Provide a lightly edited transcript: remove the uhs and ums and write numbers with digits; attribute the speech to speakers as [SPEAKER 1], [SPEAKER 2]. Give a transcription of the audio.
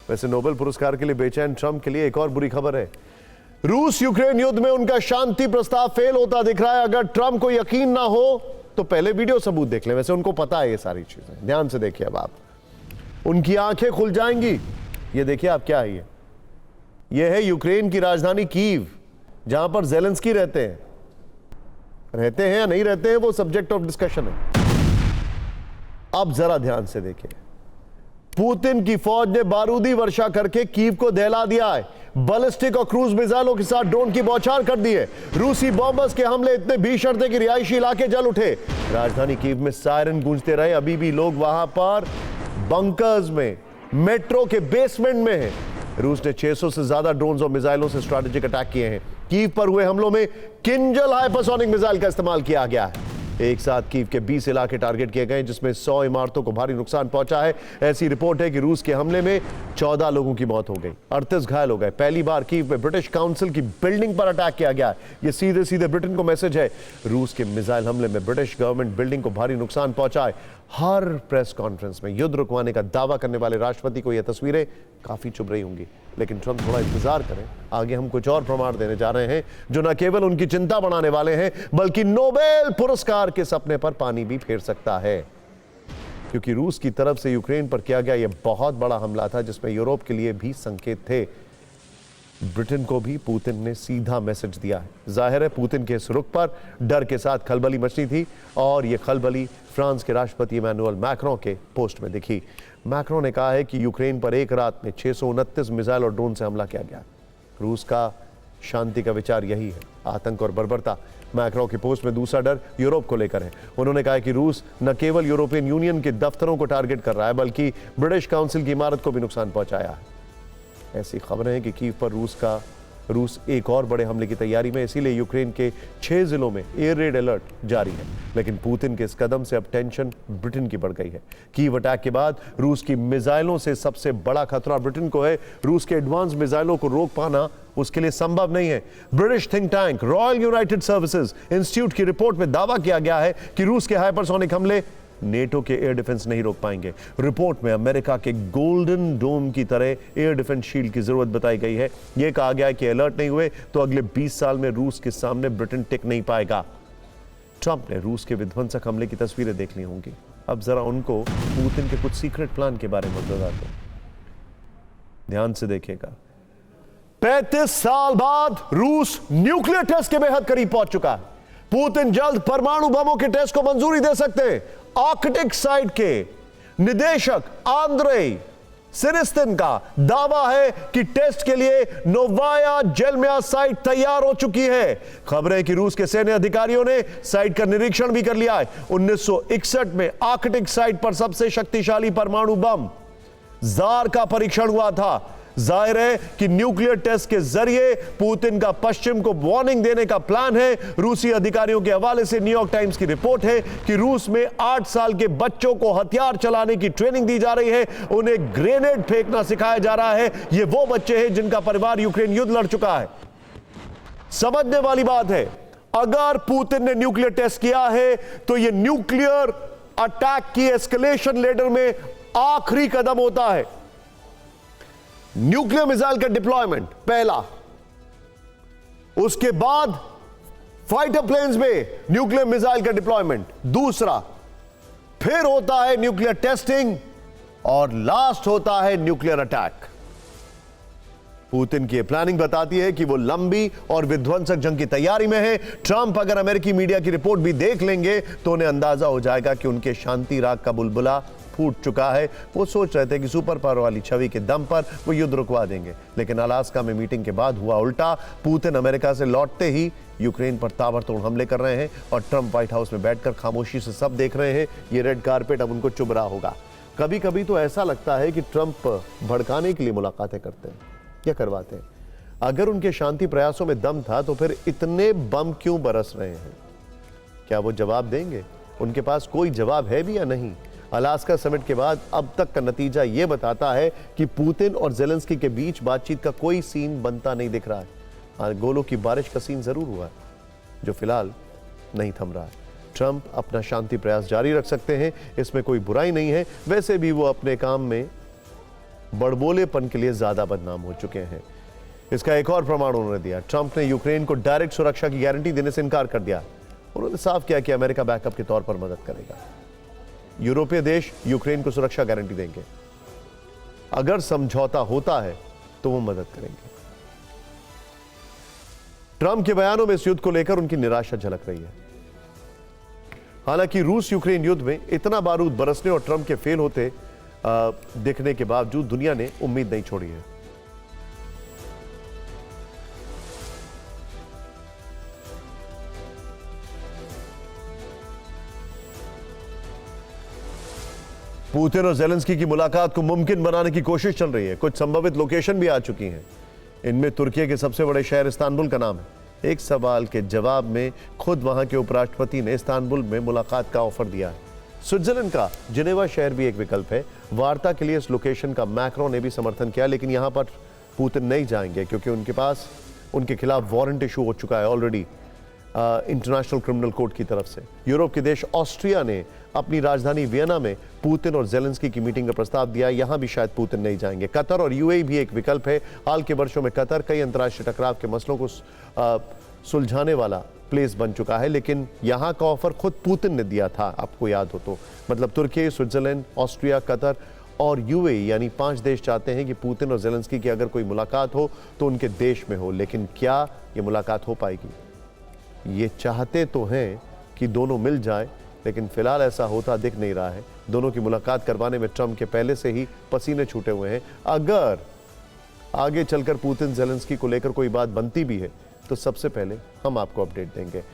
[SPEAKER 1] वैसे नोबेल पुरस्कार के लिए बेचैन ट्रंप के लिए एक और बुरी खबर है। रूस यूक्रेन युद्ध में उनका शांति प्रस्ताव फेल होता दिख रहा है। अगर ट्रंप को यकीन ना हो तो पहले वीडियो सबूत देख लें। वैसे उनको पता है ये सारी चीजें, ध्यान से देखिए। अब आप उनकी आंखें खुल जाएंगी। ये देखिए आप, क्या है ये है यूक्रेन की राजधानी कीव, जहां पर ज़ेलेंस्की रहते हैं या नहीं रहते हैं वो सब्जेक्ट ऑफ डिस्कशन है। अब जरा ध्यान से देखिए, पुतिन की फौज ने बारूदी वर्षा करके कीव को दहला दिया है। बैलिस्टिक और क्रूज मिसाइलों के साथ ड्रोन की बौछार कर दी है। रूसी बॉम्बर्स के हमले इतने भीषण थे कि रिहायशी इलाके जल उठे। राजधानी कीव में सायरन गूंजते रहे। अभी भी लोग वहां पर बंकर्स में, मेट्रो के बेसमेंट में हैं। रूस ने 600 से ज्यादा ड्रोन्स और मिसाइलों से स्ट्रैटेजिक अटैक किए हैं। कीव पर हुए हमलों में किंजल हाइपरसोनिक मिसाइल का इस्तेमाल किया गया है। एक साथ कीव के 20 इलाके टारगेट किए गए, जिसमें 100 इमारतों को भारी नुकसान पहुंचा है। ऐसी रिपोर्ट है कि रूस के हमले में 14 लोगों की मौत हो गई, 38 घायल हो गए। पहली बार कीव में ब्रिटिश काउंसिल की बिल्डिंग पर अटैक किया गया है। ये सीधे सीधे ब्रिटेन को मैसेज है। रूस के मिसाइल हमले में ब्रिटिश गवर्नमेंट बिल्डिंग को भारी नुकसान पहुंचा है। हर प्रेस कॉन्फ्रेंस में युद्ध रुकवाने का दावा करने वाले राष्ट्रपति को यह तस्वीरें काफी चुभ रही होंगी, लेकिन ट्रंप थोड़ा इंतजार करें। आगे हम कुछ और प्रमाण देने जा रहे हैं जो न केवल उनकी चिंता बढ़ाने वाले हैं, बल्कि नोबेल पुरस्कार के सपने पर पानी भी फेर सकता है। क्योंकि रूस की तरफ से यूक्रेन पर किया गया यह बहुत बड़ा हमला था, जिसमें यूरोप के लिए भी संकेत थे। ब्रिटेन को भी पुतिन ने सीधा मैसेज दिया है। जाहिर है पुतिन के इस रुख पर डर के साथ खलबली मचनी थी, और यह खलबली फ्रांस के राष्ट्रपति इमैनुअल मैक्रों के पोस्ट में दिखी। मैक्रों ने कहा है कि यूक्रेन पर एक रात में 629 मिसाइल और ड्रोन से हमला किया गया। रूस का शांति का विचार यही है, आतंक और बर्बरता। मैक्रों के पोस्ट में दूसरा डर यूरोप को लेकर है। उन्होंने कहा कि रूस न केवल यूरोपियन यूनियन के दफ्तरों को टारगेट कर रहा है, बल्कि ब्रिटिश काउंसिल की इमारत को भी नुकसान पहुंचाया है। ऐसी खबरें हैं कि कीव पर रूस एक और बड़े हमले की तैयारी में, इसीलिए यूक्रेन के 6 जिलों में एयर रेड अलर्ट जारी है। लेकिन पुतिन के इस कदम से अब टेंशन ब्रिटेन की बढ़ गई है। कीव अटैक के बाद रूस की मिसाइलों से सबसे बड़ा खतरा ब्रिटेन को है। रूस के एडवांस मिसाइलों को रोक पाना उसके लिए संभव नहीं है। British think tank royal United services institute की रिपोर्ट में दावा किया गया है कि रूस के हाइपरसोनिक हमले नेटो के एयर डिफेंस नहीं रोक पाएंगे। रिपोर्ट में अमेरिका के गोल्डन डोम की तरह एयर डिफेंस शील्ड की जरूरत बताई गई है। यह कहा गया है कि अलर्ट नहीं हुए तो अगले 20 साल में रूस के सामने ब्रिटेन टिक नहीं पाएगा। ट्रंप ने रूस के विध्वंसक हमले की तस्वीरें देख ली होंगी। अब जरा उनको पुतिन के कुछ सीक्रेट प्लान के बारे में बता दो। ध्यान से देखिएगा। 35 साल बाद रूस न्यूक्लियर टेस्ट के बेहद करीब पहुंच चुका है। पुतिन जल्द परमाणु बमों के टेस्ट को मंजूरी दे सकते हैं। आर्कटिक साइट के निदेशक आंद्रेई सिरिस्तिन का दावा है कि टेस्ट के लिए नोवाया जेलम्या साइट तैयार हो चुकी है। खबर है कि रूस के सैन्य अधिकारियों ने साइट का निरीक्षण भी कर लिया है। 1961 में आर्कटिक साइट पर सबसे शक्तिशाली परमाणु बम जार का परीक्षण हुआ था। जाहिर है कि न्यूक्लियर टेस्ट के जरिए पुतिन का पश्चिम को वार्निंग देने का प्लान है। रूसी अधिकारियों के हवाले से न्यूयॉर्क टाइम्स की रिपोर्ट है कि रूस में 8 साल के बच्चों को हथियार चलाने की ट्रेनिंग दी जा रही है। उन्हें ग्रेनेड फेंकना सिखाया जा रहा है। ये वो बच्चे हैं जिनका परिवार यूक्रेन युद्ध लड़ चुका है। समझने वाली बात है, अगर पुतिन ने न्यूक्लियर टेस्ट किया है तो यह न्यूक्लियर अटैक की एस्केलेशन लेडर में आखिरी कदम होता है। न्यूक्लियर मिसाइल का डिप्लॉयमेंट पहला, उसके बाद फाइटर प्लेन्स में न्यूक्लियर मिसाइल का डिप्लॉयमेंट दूसरा, फिर होता है न्यूक्लियर टेस्टिंग और लास्ट होता है न्यूक्लियर अटैक। पुतिन की प्लानिंग बताती है कि वो लंबी और विध्वंसक जंग की तैयारी में है। ट्रंप अगर अमेरिकी मीडिया की रिपोर्ट भी देख लेंगे तो उन्हें अंदाजा हो जाएगा कि उनके शांति राग का बुलबुला फूट चुका है। वो सोच रहे थे कि सुपर पावर वाली छवि के दम पर वो युद्ध रुकवा देंगे, लेकिन अलास्का में मीटिंग के बाद हुआ उल्टा। पुतिन अमेरिका से लौटते ही यूक्रेन पर ताबड़तोड़ हमले कर रहे हैं और ट्रंप व्हाइट हाउस में बैठकर खामोशी से सब देख रहे हैं। ये रेड कारपेट अब उनको चुभ रहा होगा। कभी कभी तो ऐसा लगता है कि ट्रंप भड़काने के लिए मुलाकातें करते हैं या करवाते हैं। अगर उनके शांति प्रयासों में दम था तो फिर इतने बम क्यों बरस रहे हैं? क्या वो जवाब देंगे? उनके पास कोई जवाब है भी या नहीं? अलास्का समिट के बाद अब तक का नतीजा यह बताता है कि पुतिन और ज़ेलेंस्की के बीच बातचीत का कोई सीन बनता नहीं दिख रहा है। गोलों की बारिश का सीन जरूर हुआ है, जो फिलहाल नहीं थम रहा है। ट्रंप अपना शांति प्रयास जारी रख सकते हैं, इसमें कोई बुराई नहीं है। वैसे भी वो अपने काम में बड़बोलेपन के लिए ज्यादा बदनाम हो चुके हैं। इसका एक और प्रमाण उन्होंने दिया। ट्रंप ने यूक्रेन को डायरेक्ट सुरक्षा की गारंटी देने से इनकार कर दिया। उन्होंने साफ किया कि अमेरिका बैकअप के तौर पर मदद करेगा। यूरोपीय देश यूक्रेन को सुरक्षा गारंटी देंगे, अगर समझौता होता है तो वो मदद करेंगे। ट्रंप के बयानों में इस युद्ध को लेकर उनकी निराशा झलक रही है। हालांकि रूस यूक्रेन युद्ध में इतना बारूद बरसने और ट्रंप के फेल होते दिखने के बावजूद दुनिया ने उम्मीद नहीं छोड़ी है। पुतिन और ज़ेलेंस्की की मुलाकात को मुमकिन बनाने की कोशिश चल रही है। कुछ संभावित लोकेशन भी आ चुकी हैं। इनमें तुर्की के सबसे बड़े शहर इस्तांबुल का नाम है। एक सवाल के जवाब में खुद वहां के उपराष्ट्रपति ने इस्तांबुल में मुलाकात का ऑफर दिया है। स्विट्जरलैंड का जिनेवा शहर भी एक विकल्प है। वार्ता के लिए इस लोकेशन का मैक्रोन ने भी समर्थन किया, लेकिन यहां पर पुतिन नहीं जाएंगे क्योंकि उनके खिलाफ वारंट इशू हो चुका है ऑलरेडी इंटरनेशनल क्रिमिनल कोर्ट की तरफ से। यूरोप के देश ऑस्ट्रिया ने अपनी राजधानी वियना में पुतिन और ज़ेलेंस्की की मीटिंग का प्रस्ताव दिया। यहां भी शायद पुतिन नहीं जाएंगे। कतर और यूएई भी एक विकल्प है। हाल के वर्षों में कतर कई अंतर्राष्ट्रीय टकराव के मसलों को सुलझाने वाला प्लेस बन चुका है, लेकिन यहां का ऑफर खुद पुतिन ने दिया था, आपको याद हो तो। मतलब तुर्की, स्विट्जरलैंड, ऑस्ट्रिया, कतर और यूएई यानी 5 देश चाहते हैं कि पुतिन और ज़ेलेंस्की की अगर कोई मुलाकात हो तो उनके देश में हो। लेकिन क्या ये मुलाकात हो पाएगी? ये चाहते तो हैं कि दोनों मिल जाए, लेकिन फिलहाल ऐसा होता दिख नहीं रहा है। दोनों की मुलाकात करवाने में ट्रंप के पहले से ही पसीने छूटे हुए हैं। अगर आगे चलकर पुतिन ज़ेलेंस्की को लेकर कोई बात बनती भी है तो सबसे पहले हम आपको अपडेट देंगे।